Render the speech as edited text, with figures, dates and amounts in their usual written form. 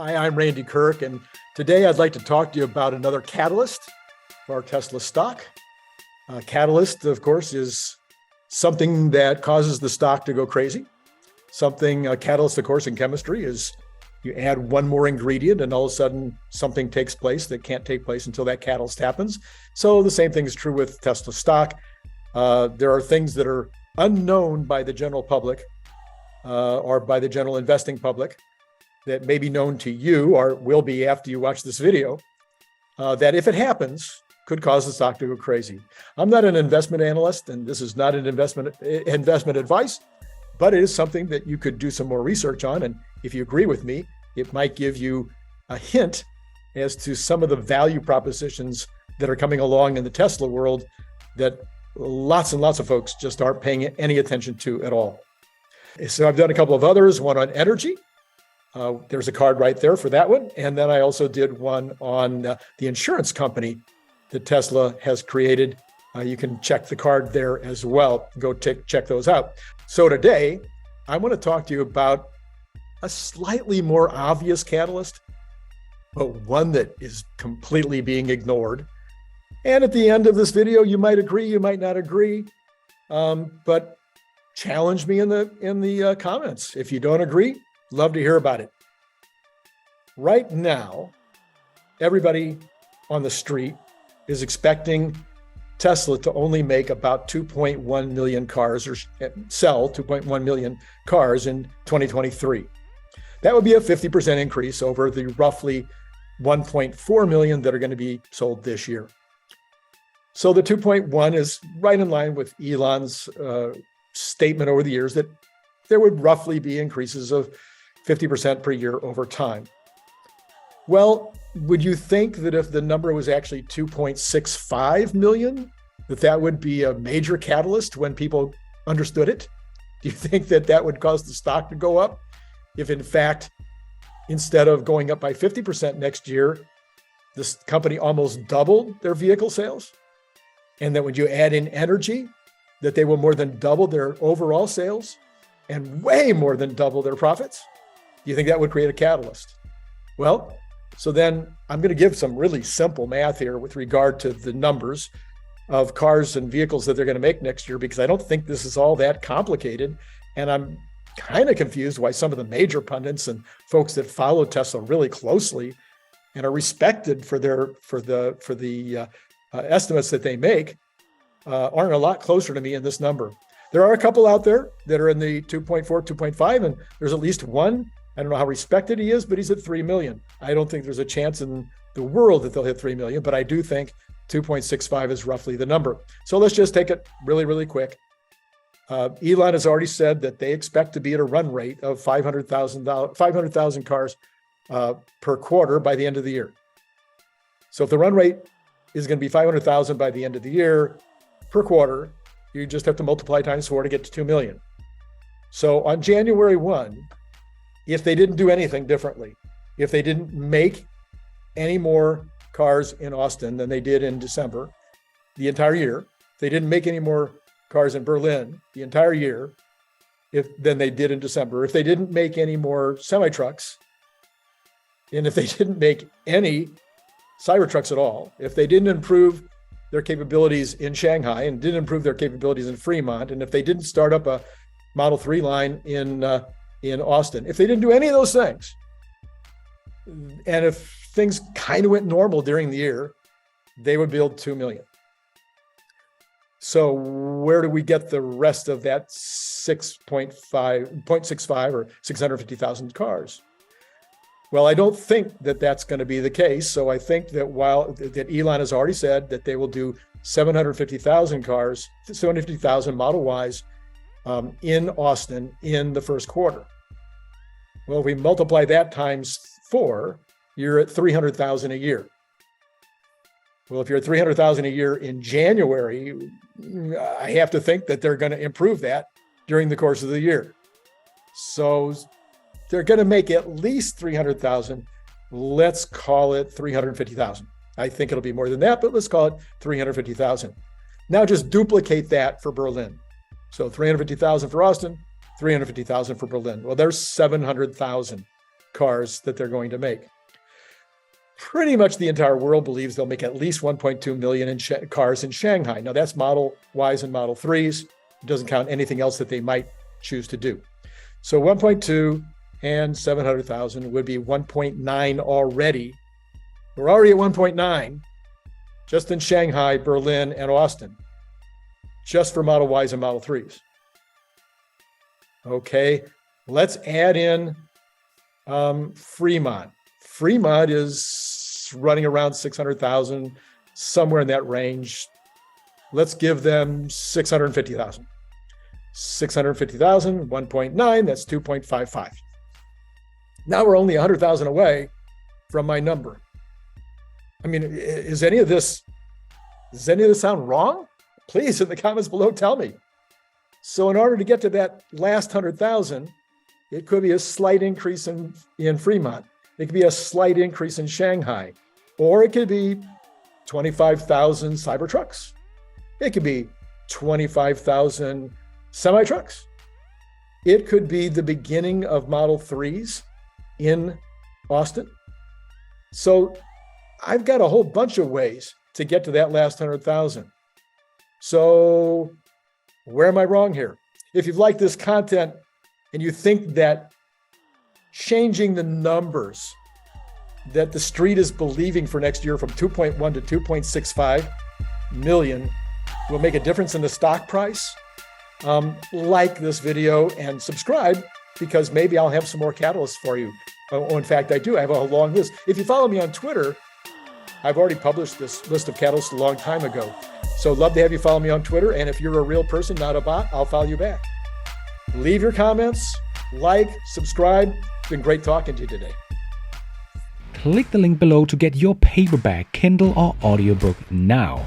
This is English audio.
Hi, I'm Randy Kirk, and today I'd like to talk to you about another catalyst for our Tesla stock. Catalyst, of course, is something that causes the stock to go crazy. A catalyst, of course, in chemistry is you add one more ingredient and all of a sudden something takes place that can't take place until that catalyst happens. So the same thing is true with Tesla stock. There are things that are unknown by the general public or by the general investing public that may be known to you or will be after you watch this video, that if it happens, could cause the stock to go crazy. I'm not an investment analyst, and this is not an investment advice, but it is something that you could do some more research on. And if you agree with me, it might give you a hint as to some of the value propositions that are coming along in the Tesla world that lots and lots of folks just aren't paying any attention to at all. So I've done a couple of others, one on energy. There's a card right there for that one. And then I also did one on the insurance company that Tesla has created. You can check the card there as well. Go check those out. So today, I want to talk to you about a slightly more obvious catalyst, but one that is completely being ignored. And at the end of this video, you might agree, you might not agree, but challenge me in the comments. If you don't agree, love to hear about it. Right now, everybody on the street is expecting Tesla to only make about 2.1 million cars or sell 2.1 million cars in 2023. That would be a 50% increase over the roughly 1.4 million that are going to be sold this year. So the 2.1 is right in line with Elon's statement over the years that there would roughly be increases of 50% per year over time. Well, would you think that if the number was actually 2.65 million, that would be a major catalyst when people understood it? Do you think that that would cause the stock to go up? If in fact, instead of going up by 50% next year, this company almost doubled their vehicle sales? And that when you add in energy, that they will more than double their overall sales and way more than double their profits? Do you think that would create a catalyst? Well, so then I'm going to give some really simple math here with regard to the numbers of cars and vehicles that they're going to make next year, because I don't think this is all that complicated. And I'm kind of confused why some of the major pundits and folks that follow Tesla really closely and are respected for the estimates that they make aren't a lot closer to me in this number. There are a couple out there that are in the 2.4, 2.5, and there's at least one. I don't know how respected he is, but he's at 3 million. I don't think there's a chance in the world that they'll hit 3 million, but I do think 2.65 is roughly the number. So let's just take it really, really quick. Elon has already said that they expect to be at a run rate of 500,000 cars per quarter by the end of the year. So if the run rate is going to be 500,000 by the end of the year per quarter, you just have to multiply times 4 to get to 2 million. So on January 1, if they didn't do anything differently, if they didn't make any more cars in Austin than they did in December, the entire year, if they didn't make any more cars in Berlin the entire year than they did in December, if they didn't make any more semi-trucks, and if they didn't make any Cybertrucks at all, if they didn't improve their capabilities in Shanghai and didn't improve their capabilities in Fremont, and if they didn't start up a Model 3 line in Austin, if they didn't do any of those things, and if things kind of went normal during the year, they would build 2 million. So where do we get the rest of that 0.65 or 650,000 cars? Well, I don't think that that's going to be the case. So I think that that Elon has already said that they will do 750,000 cars, 750,000 Model Ys in Austin in the first quarter. Well, if we multiply that times 4, you're at 300,000 a year. Well, if you're at 300,000 a year in January, I have to think that they're going to improve that during the course of the year. So they're going to make at least 300,000. Let's call it 350,000. I think it'll be more than that, but let's call it 350,000. Now just duplicate that for Berlin. So 350,000 for Austin, 350,000 for Berlin. Well, there's 700,000 cars that they're going to make. Pretty much the entire world believes they'll make at least 1.2 million cars in Shanghai. Now that's Model Ys and Model 3s. It doesn't count anything else that they might choose to do. So 1.2 and 700,000 would be 1.9 already. We're already at 1.9 just in Shanghai, Berlin, and Austin, just for Model Ys and Model 3s. Okay, let's add in Fremont. Fremont is running around 600,000, somewhere in that range. Let's give them 650,000. 650,000, 1.9, that's 2.55. Now we're only 100,000 away from my number. I mean, does any of this sound wrong? Please, in the comments below, tell me. So in order to get to that last 100,000, it could be a slight increase in Fremont. It could be a slight increase in Shanghai, or it could be 25,000 Cybertrucks. It could be 25,000 semi-trucks. It could be the beginning of Model 3s in Austin. So I've got a whole bunch of ways to get to that last 100,000. So where am I wrong here? If you've liked this content and you think that changing the numbers that the street is believing for next year from 2.1 to 2.65 million will make a difference in the stock price, like this video and subscribe, because maybe I'll have some more catalysts for you. Oh, in fact, I do. I have a long list. If you follow me on Twitter, I've already published this list of catalysts a long time ago. So love to have you follow me on Twitter. And if you're a real person, not a bot, I'll follow you back. Leave your comments, like, subscribe. It's been great talking to you today. Click the link below to get your paperback, Kindle, or audiobook now.